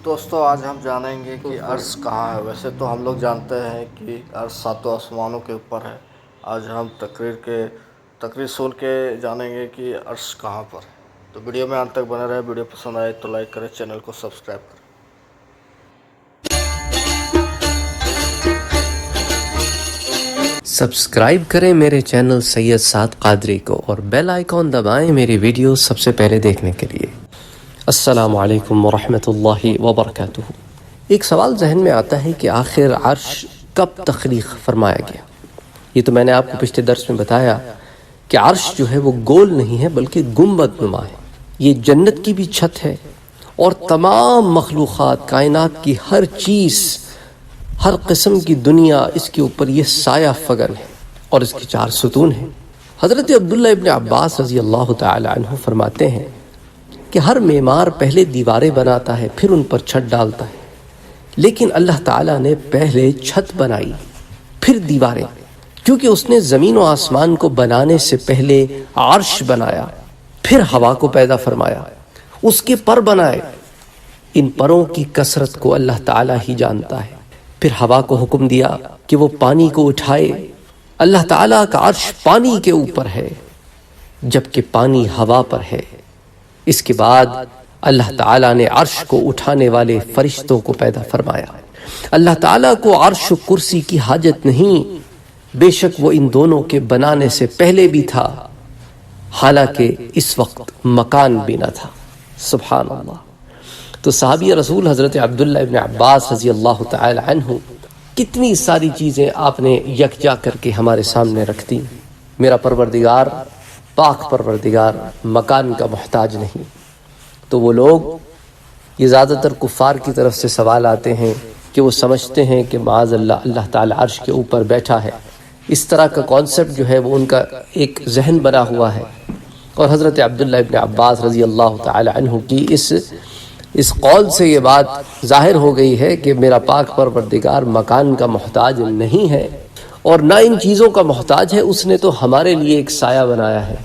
دوستو آج ہم جانیں گے کہ عرش کہاں ہے۔ ویسے تو ہم لوگ جانتے ہیں کہ عرش ساتوں آسمانوں کے اوپر ہے۔ آج ہم تقریر سن کے جانیں گے کہ عرش کہاں پر ہے۔ تو ویڈیو میں انت تک بنے رہے۔ ویڈیو پسند آئے تو لائک کریں، چینل کو سبسکرائب کریں۔ سبسکرائب کریں میرے چینل سید سعد قادری کو اور بیل آئیکن دبائیں میری ویڈیو سب سے پہلے دیکھنے کے لیے۔ السلام علیکم ورحمۃ اللہ وبرکاتہ۔ ایک سوال ذہن میں آتا ہے کہ آخر عرش کب تخلیق فرمایا گیا؟ یہ تو میں نے آپ کو پچھلے درس میں بتایا کہ عرش جو ہے وہ گول نہیں ہے بلکہ گنبد نما ہے۔ یہ جنت کی بھی چھت ہے اور تمام مخلوقات، کائنات کی ہر چیز، ہر قسم کی دنیا اس کے اوپر یہ سایہ فگن ہے اور اس کے 4 ستون ہیں۔ حضرت عبداللہ ابن عباس رضی اللہ تعالی عنہ فرماتے ہیں کہ ہر معمار پہلے دیواریں بناتا ہے پھر ان پر چھت ڈالتا ہے، لیکن اللہ تعالیٰ نے پہلے چھت بنائی پھر دیواریں، کیونکہ اس نے زمین و آسمان کو بنانے سے پہلے عرش بنایا، پھر ہوا کو پیدا فرمایا، اس کے پر بنائے۔ ان پروں کی کثرت کو اللہ تعالیٰ ہی جانتا ہے۔ پھر ہوا کو حکم دیا کہ وہ پانی کو اٹھائے۔ اللہ تعالیٰ کا عرش پانی کے اوپر ہے جبکہ پانی ہوا پر ہے۔ اس کے بعد اللہ تعالیٰ نے عرش کو اٹھانے والے فرشتوں کو پیدا فرمایا۔ اللہ تعالیٰ کو عرش و کرسی کی حاجت نہیں، بے شک وہ ان دونوں کے بنانے سے پہلے بھی تھا، حالانکہ اس وقت مکان بھی نہ تھا۔ سبحان اللہ۔ تو صحابی رسول حضرت عبداللہ ابن عباس رضی اللہ تعالی عنہ کتنی ساری چیزیں آپ نے یکجا کر کے ہمارے سامنے رکھ دی۔ میرا پروردگار، پاک پروردگار مکان کا محتاج نہیں۔ تو وہ لوگ، یہ زیادہ تر کفار کی طرف سے سوال آتے ہیں کہ وہ سمجھتے ہیں کہ معاذ اللہ اللہ تعالی عرش کے اوپر بیٹھا ہے۔ اس طرح کا کانسیپٹ جو ہے وہ ان کا ایک ذہن بنا ہوا ہے، اور حضرت عبداللہ ابن عباس رضی اللہ تعالی عنہ کی اس قول سے یہ بات ظاہر ہو گئی ہے کہ میرا پاک پروردگار مکان کا محتاج نہیں ہے اور نہ ان چیزوں کا محتاج ہے۔ اس نے تو ہمارے لیے ایک سایہ بنایا ہے،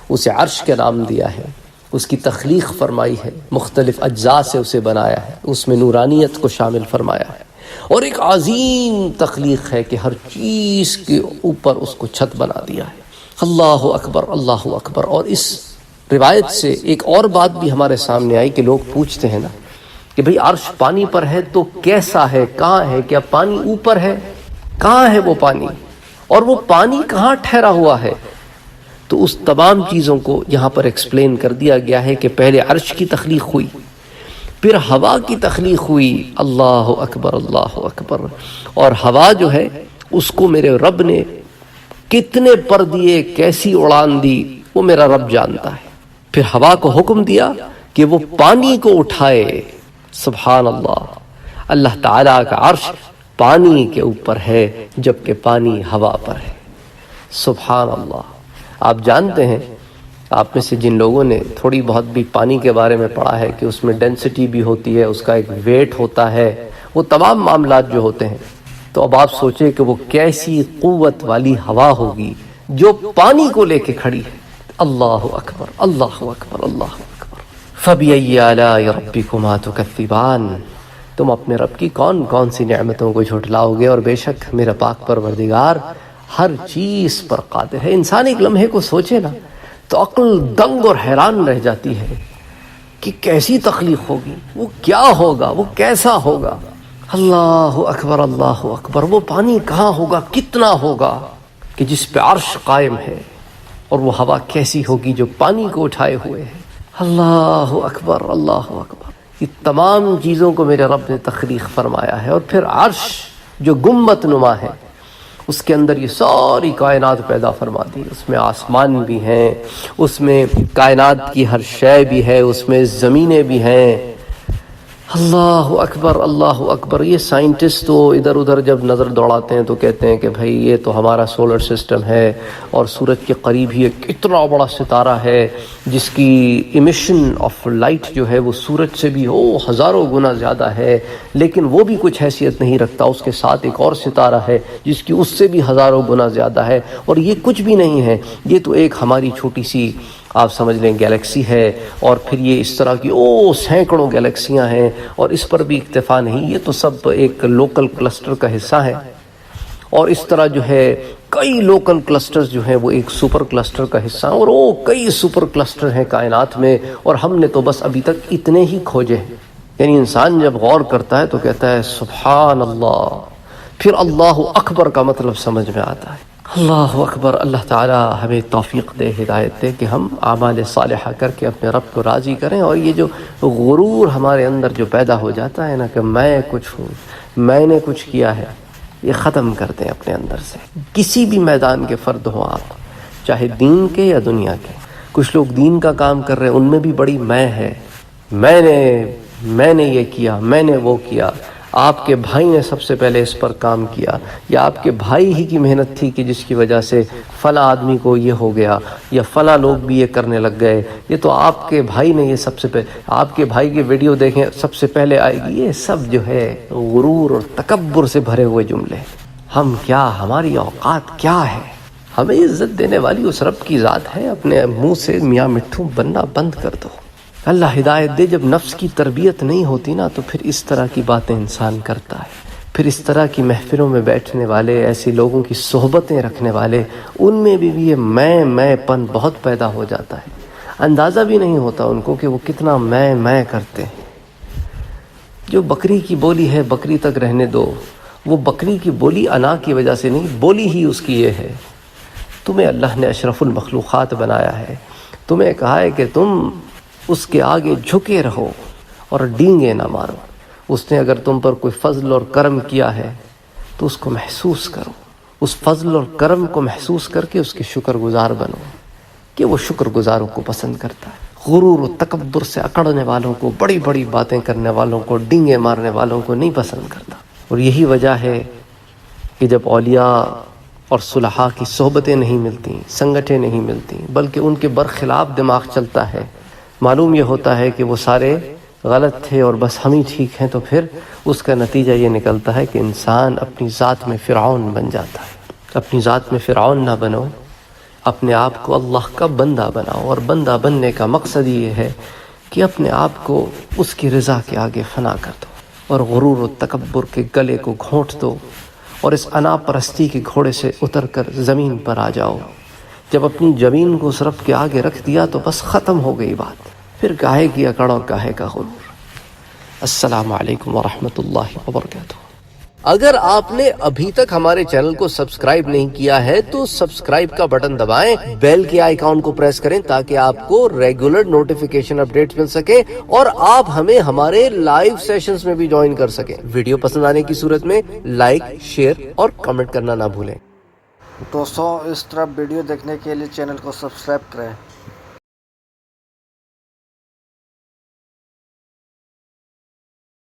اسے عرش کا نام دیا ہے، اس کی تخلیق فرمائی ہے، مختلف اجزاء سے اسے بنایا ہے، اس میں نورانیت کو شامل فرمایا ہے، اور ایک عظیم تخلیق ہے کہ ہر چیز کے اوپر اس کو چھت بنا دیا ہے۔ اللہ اکبر، اللہ اکبر۔ اور اس روایت سے ایک اور بات بھی ہمارے سامنے آئی کہ لوگ پوچھتے ہیں نا کہ بھئی عرش پانی پر ہے تو کیسا ہے، کہاں ہے، کیا پانی اوپر ہے، کہاں ہے وہ پانی، اور وہ پانی کہاں ٹھہرا ہوا ہے؟ تو اس تمام چیزوں کو یہاں پر ایکسپلین کر دیا گیا ہے کہ پہلے عرش کی تخلیق ہوئی، پھر ہوا کی تخلیق ہوئی۔ اللہ اکبر، اللہ اکبر۔ اور ہوا جو ہے اس کو میرے رب نے کتنے پر دیے، کیسی اڑان دی، وہ میرا رب جانتا ہے۔ پھر ہوا کو حکم دیا کہ وہ پانی کو اٹھائے۔ سبحان اللہ۔ اللہ تعالیٰ کا عرش پانی کے اوپر ہے جبکہ پانی ہوا پر ہے۔ سبحان اللہ۔ آپ جانتے ہیں، آپ میں سے جن لوگوں نے تھوڑی بہت بھی پانی کے بارے میں پڑھا ہے کہ اس میں ڈینسٹی بھی ہوتی ہے، اس کا ایک ویٹ ہوتا ہے، وہ تمام معاملات جو ہوتے ہیں، تو اب آپ سوچیں کہ وہ کیسی قوت والی ہوا ہوگی جو پانی کو لے کے کھڑی ہے۔ اللہ اکبر، اللہ اکبر، اللہ اکبر۔ فَبِأَيِّ آلَاءِ رَبِّكُمَا تُكَذِّبَانِ۔ تم اپنے رب کی کون کون سی نعمتوں کو جھٹلاؤ گے، اور بے شک میرا پاک پروردگار ہر چیز پر قادر ہے۔ انسان ایک لمحے کو سوچے نا تو عقل دنگ اور حیران رہ جاتی ہے کہ کیسی تخلیق ہوگی، وہ کیا ہوگا، وہ کیسا ہوگا۔ اللہ اکبر، اللہ اکبر۔ وہ پانی کہاں ہوگا، کتنا ہوگا کہ جس پہ عرش قائم ہے، اور وہ ہوا کیسی ہوگی جو پانی کو اٹھائے ہوئے ہے۔ اللہ اکبر، اللہ اکبر۔ یہ تمام چیزوں کو میرے رب نے تخلیق فرمایا ہے، اور پھر عرش جو گنبد نما ہے اس کے اندر یہ ساری کائنات پیدا فرما دی۔ اس میں آسمان بھی ہیں، اس میں کائنات کی ہر شے بھی ہے، اس میں زمینیں بھی ہیں۔ اللہ اکبر، اللہ اکبر۔ یہ سائنٹسٹ تو ادھر ادھر جب نظر دوڑاتے ہیں تو کہتے ہیں کہ بھائی یہ تو ہمارا سولر سسٹم ہے، اور سورج کے قریب ہی ایک اتنا بڑا ستارہ ہے جس کی ایمیشن آف لائٹ جو ہے وہ سورج سے بھی ہزاروں گنا زیادہ ہے، لیکن وہ بھی کچھ حیثیت نہیں رکھتا۔ اس کے ساتھ ایک اور ستارہ ہے جس کی اس سے بھی ہزاروں گنا زیادہ ہے، اور یہ کچھ بھی نہیں ہے، یہ تو ایک ہماری چھوٹی سی آپ سمجھ لیں گیلیکسی ہے، اور پھر یہ اس طرح کی سینکڑوں گیلیکسیاں ہیں، اور اس پر بھی اکتفا نہیں، یہ تو سب ایک لوکل کلسٹر کا حصہ ہے، اور اس طرح جو ہے کئی لوکل کلسٹرز جو ہیں وہ ایک سپر کلسٹر کا حصہ ہیں، اور وہ کئی سپر کلسٹر ہیں کائنات میں، اور ہم نے تو بس ابھی تک اتنے ہی کھوجے ہیں۔ یعنی انسان جب غور کرتا ہے تو کہتا ہے سبحان اللہ، پھر اللہ اکبر کا مطلب سمجھ میں آتا ہے۔ اللہ اکبر۔ اللہ تعالی ہمیں توفیق دے، ہدایت دے کہ ہم اعمال صالحہ کر کے اپنے رب کو راضی کریں، اور یہ جو غرور ہمارے اندر جو پیدا ہو جاتا ہے نا کہ میں کچھ ہوں، میں نے کچھ کیا ہے، یہ ختم کر دیں اپنے اندر سے۔ کسی بھی میدان کے فرد ہوں آپ، چاہے دین کے یا دنیا کے۔ کچھ لوگ دین کا کام کر رہے ہیں، ان میں بھی بڑی میں ہے، میں نے یہ کیا، میں نے وہ کیا، آپ کے بھائی نے سب سے پہلے اس پر کام کیا، یا آپ کے بھائی ہی کی محنت تھی کہ جس کی وجہ سے فلاں آدمی کو یہ ہو گیا، یا فلاں لوگ بھی یہ کرنے لگ گئے، یہ تو آپ کے بھائی نے یہ سب سے پہلے، آپ کے بھائی کی ویڈیو دیکھیں سب سے پہلے آئے گی۔ یہ سب جو ہے غرور اور تکبر سے بھرے ہوئے جملے۔ ہم کیا، ہماری اوقات کیا ہے؟ ہمیں عزت دینے والی اس رب کی ذات ہے، اپنے منہ سے میاں مٹھو بننا بند کر دو۔ اللہ ہدایت دے۔ جب نفس کی تربیت نہیں ہوتی نا تو پھر اس طرح کی باتیں انسان کرتا ہے، پھر اس طرح کی محفلوں میں بیٹھنے والے، ایسے لوگوں کی صحبتیں رکھنے والے، ان میں بھی یہ میں پن بہت پیدا ہو جاتا ہے۔ اندازہ بھی نہیں ہوتا ان کو کہ وہ کتنا میں کرتے ہیں۔ جو بکری کی بولی ہے بکری تک رہنے دو، وہ بکری کی بولی انا کی وجہ سے نہیں، بولی ہی اس کی یہ ہے۔ تمہیں اللہ نے اشرف المخلوقات بنایا ہے، تمہیں کہا ہے کہ تم اس کے آگے جھکے رہو اور ڈینگے نہ مارو۔ اس نے اگر تم پر کوئی فضل اور کرم کیا ہے تو اس کو محسوس کرو، اس فضل اور کرم کو محسوس کر کے اس کے شکر گزار بنو، کہ وہ شکر گزاروں کو پسند کرتا ہے۔ غرور و تکبر سے اکڑنے والوں کو، بڑی بڑی باتیں کرنے والوں کو، ڈینگے مارنے والوں کو نہیں پسند کرتا۔ اور یہی وجہ ہے کہ جب اولیاء اور صلحاء کی صحبتیں نہیں ملتی، سنگتیں نہیں ملتی، بلکہ ان کے برخلاف دماغ چلتا ہے، معلوم یہ ہوتا ہے کہ وہ سارے غلط تھے اور بس ہم ہی ٹھیک ہیں، تو پھر اس کا نتیجہ یہ نکلتا ہے کہ انسان اپنی ذات میں فرعون بن جاتا ہے۔ اپنی ذات میں فرعون نہ بنو، اپنے آپ کو اللہ کا بندہ بناؤ، اور بندہ بننے کا مقصد یہ ہے کہ اپنے آپ کو اس کی رضا کے آگے فنا کر دو، اور غرور و تکبر کے گلے کو گھونٹ دو، اور اس انا پرستی کے گھوڑے سے اتر کر زمین پر آ جاؤ۔ جب اپنی زمین کو اس رب کے آگے رکھ دیا تو بس ختم ہو گئی بات، پھر کاہے کی اکڑ اور کاہے کا غرور۔ السلام علیکم ورحمۃ اللہ وبرکاتہ۔ اگر آپ نے ابھی تک ہمارے چینل کو سبسکرائب نہیں کیا ہے تو سبسکرائب کا بٹن دبائیں، بیل کے آئیکن کو پریس کریں تاکہ آپ کو ریگولر نوٹیفیکیشن اپڈیٹس مل سکے، اور آپ ہمیں ہمارے لائیو سیشنز میں بھی جوائن کر سکیں۔ ویڈیو پسند آنے کی صورت میں لائک، شیئر اور کمنٹ کرنا نہ بھولیں۔ دوستوں، اس طرح ویڈیو دیکھنے کے لیے چینل کو سبسکرائب کریں۔